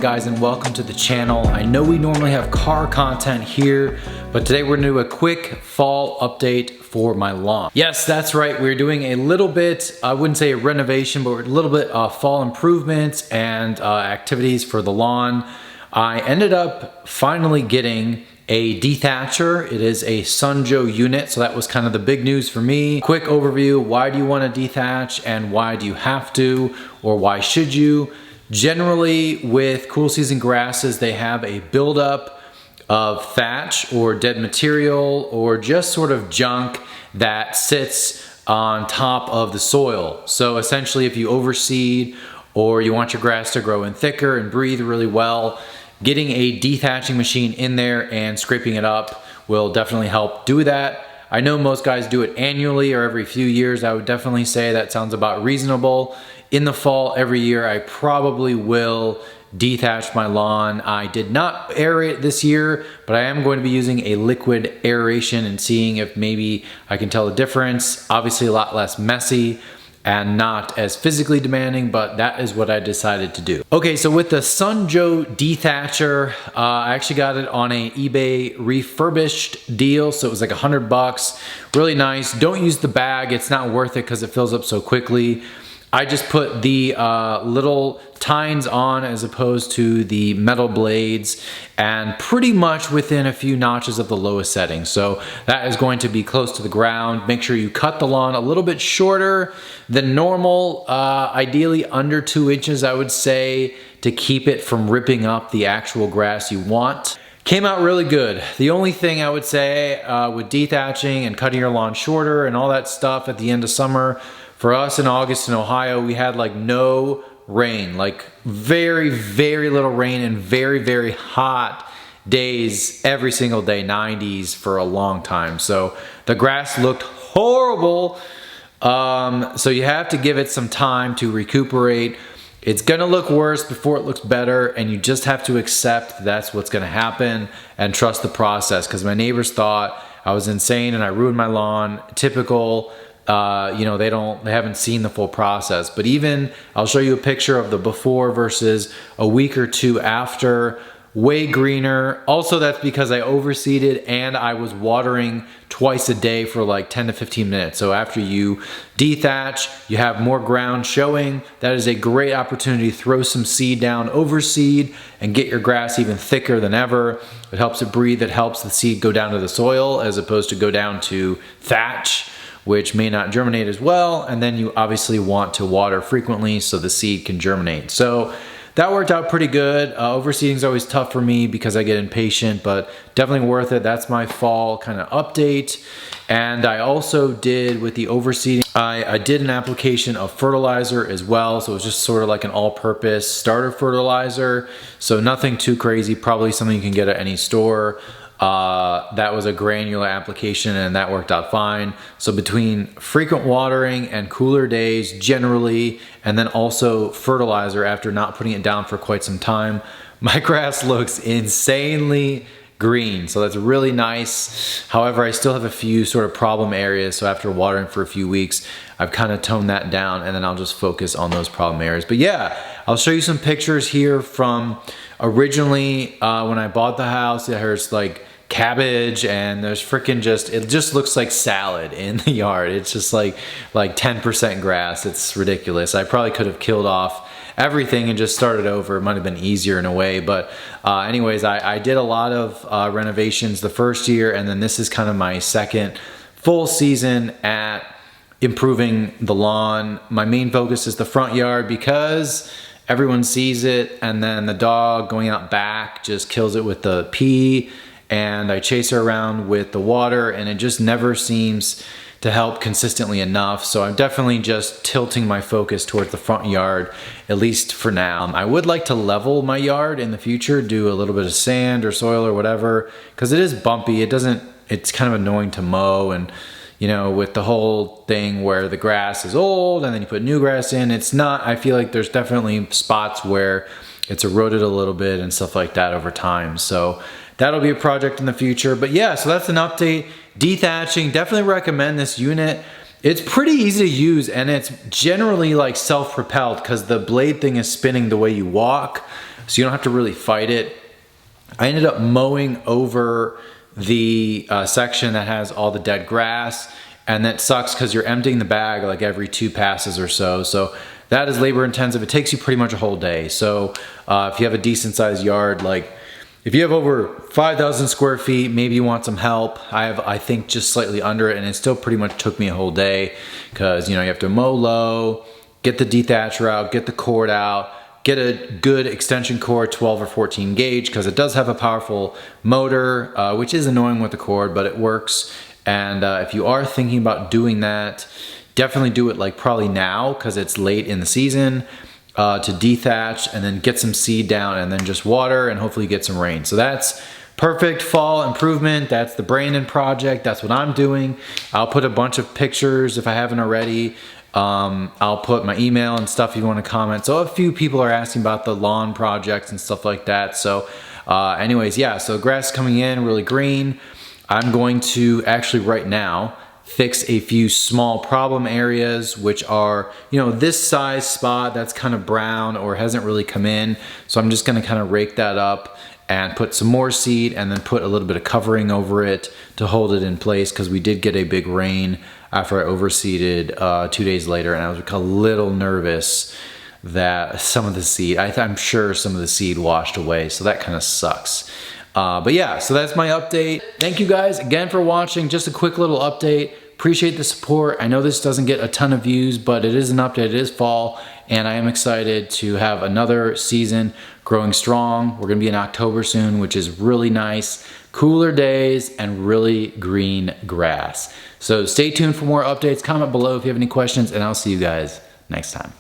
guys, and welcome to the channel. I know we normally have car content here, but today we're gonna do a quick fall update for my lawn. Yes, that's right, we're doing a little bit, I wouldn't say a renovation, but a little bit of fall improvements and activities for the lawn. I ended up finally getting a Dethatcher. It is a SunJoe unit, so that was kind of the big news for me. Quick overview, why do you want to dethatch and why do you have to, or why should you? Generally, with cool season grasses, they have a buildup of thatch or dead material or just sort of junk that sits on top of the soil. So essentially, if you overseed or you want your grass to grow in thicker and breathe really well, getting a dethatching machine in there and scraping it up will definitely help do that. I know most guys do it annually or every few years. I would definitely say that sounds about reasonable. In the fall, every year, I probably will dethatch my lawn. I did not aerate this year, but I am going to be using a liquid aeration and seeing if maybe I can tell the difference. Obviously a lot less messy and not as physically demanding, but that is what I decided to do. Okay, so with the SunJoe Dethatcher, I actually got it on a eBay refurbished deal, so it was like $100. Really nice. Don't use the bag, it's not worth it because it fills up so quickly. I just put the little tines on as opposed to the metal blades, and pretty much within a few notches of the lowest setting. So that is going to be close to the ground. Make sure you cut the lawn a little bit shorter than normal, ideally under 2 inches, I would say, to keep it from ripping up the actual grass you want. Came out really good. The only thing I would say with dethatching and cutting your lawn shorter and all that stuff at the end of summer, for us in August in Ohio, we had like no rain, like very, very little rain and very, very hot days every single day, 90s for a long time. So the grass looked horrible. So you have to give it some time to recuperate. It's gonna look worse before it looks better, and you just have to accept that's what's gonna happen and trust the process, because my neighbors thought I was insane and I ruined my lawn. Typical. You know, they haven't seen the full process. But even, I'll show you a picture of the before versus a week or two after. Way greener. Also, that's because I overseeded and I was watering twice a day for like 10 to 15 minutes. So after you dethatch, you have more ground showing. That is a great opportunity to throw some seed down, overseed, and get your grass even thicker than ever. It helps it breathe. It helps the seed go down to the soil as opposed to go down to thatch, which may not germinate as well. And then you obviously want to water frequently so the seed can germinate. So that worked out pretty good. Overseeding is always tough for me because I get impatient, but definitely worth it. That's my fall kind of update. And I also did, with the overseeding, I did an application of fertilizer as well. So it was just sort of like an all-purpose starter fertilizer. So nothing too crazy, probably something you can get at any store. That was a granular application and that worked out fine. So between frequent watering and cooler days generally, and then also fertilizer after not putting it down for quite some time, my grass looks insanely green. So that's really nice. However, I still have a few sort of problem areas. So after watering for a few weeks, I've kind of toned that down, and then I'll just focus on those problem areas. But yeah, I'll show you some pictures here from originally when I bought the house. There's like cabbage and there's freaking it just looks like salad in the yard. It's just like 10% grass. It's ridiculous. I probably could have killed off everything and just started over. It might have been easier in a way, but anyways, I did a lot of renovations the first year, and then this is kind of my second full season at improving the lawn. My main focus is the front yard because everyone sees it, and then the dog going out back just kills it with the pee, and I chase her around with the water, and it just never seems to help consistently enough. So I'm definitely just tilting my focus towards the front yard, at least for now. I would like to level my yard in the future, do a little bit of sand or soil or whatever, because it is bumpy. It's kind of annoying to mow, and you know, with the whole thing where the grass is old and then you put new grass in, I feel like there's definitely spots where it's eroded a little bit and stuff like that over time. So that'll be a project in the future. But yeah, so that's an update. Dethatching, definitely recommend this unit. It's pretty easy to use, and it's generally like self-propelled because the blade thing is spinning the way you walk. so you don't have to really fight it. I ended up mowing over the section that has all the dead grass, and that sucks because you're emptying the bag like every 2 passes or so. So that is labor intensive. It takes you pretty much a whole day. So if you have a decent sized yard, like if you have over 5,000 square feet, maybe you want some help. I have, I think, just slightly under it, and it still pretty much took me a whole day because, you know, you have to mow low, get the dethatcher out, get the cord out, get a good extension cord, 12 or 14 gauge, because it does have a powerful motor, which is annoying with the cord, but it works. And if you are thinking about doing that, definitely do it like probably now, because it's late in the season, to dethatch and then get some seed down and then just water and hopefully get some rain. So that's perfect fall improvement. That's the Brandon project. That's what I'm doing. I'll put a bunch of pictures if I haven't already. I'll put my email and stuff if you want to comment. So a few people are asking about the lawn projects and stuff like that. So anyways, yeah, so grass coming in really green. I'm going to actually right now fix a few small problem areas, which are, you know, this size spot that's kind of brown or hasn't really come in. So I'm just going to kind of rake that up and put some more seed and then put a little bit of covering over it to hold it in place, because we did get a big rain after I overseeded 2 days later, and I was a little nervous that some of the seed, I'm sure some of the seed washed away, so that kind of sucks. But yeah, so that's my update. Thank you guys again for watching. Just a quick little update. Appreciate the support. I know this doesn't get a ton of views, but it is an update. It is fall, and I am excited to have another season growing strong. We're gonna be in October soon, which is really nice. Cooler days and really green grass. So stay tuned for more updates. Comment below if you have any questions, and I'll see you guys next time.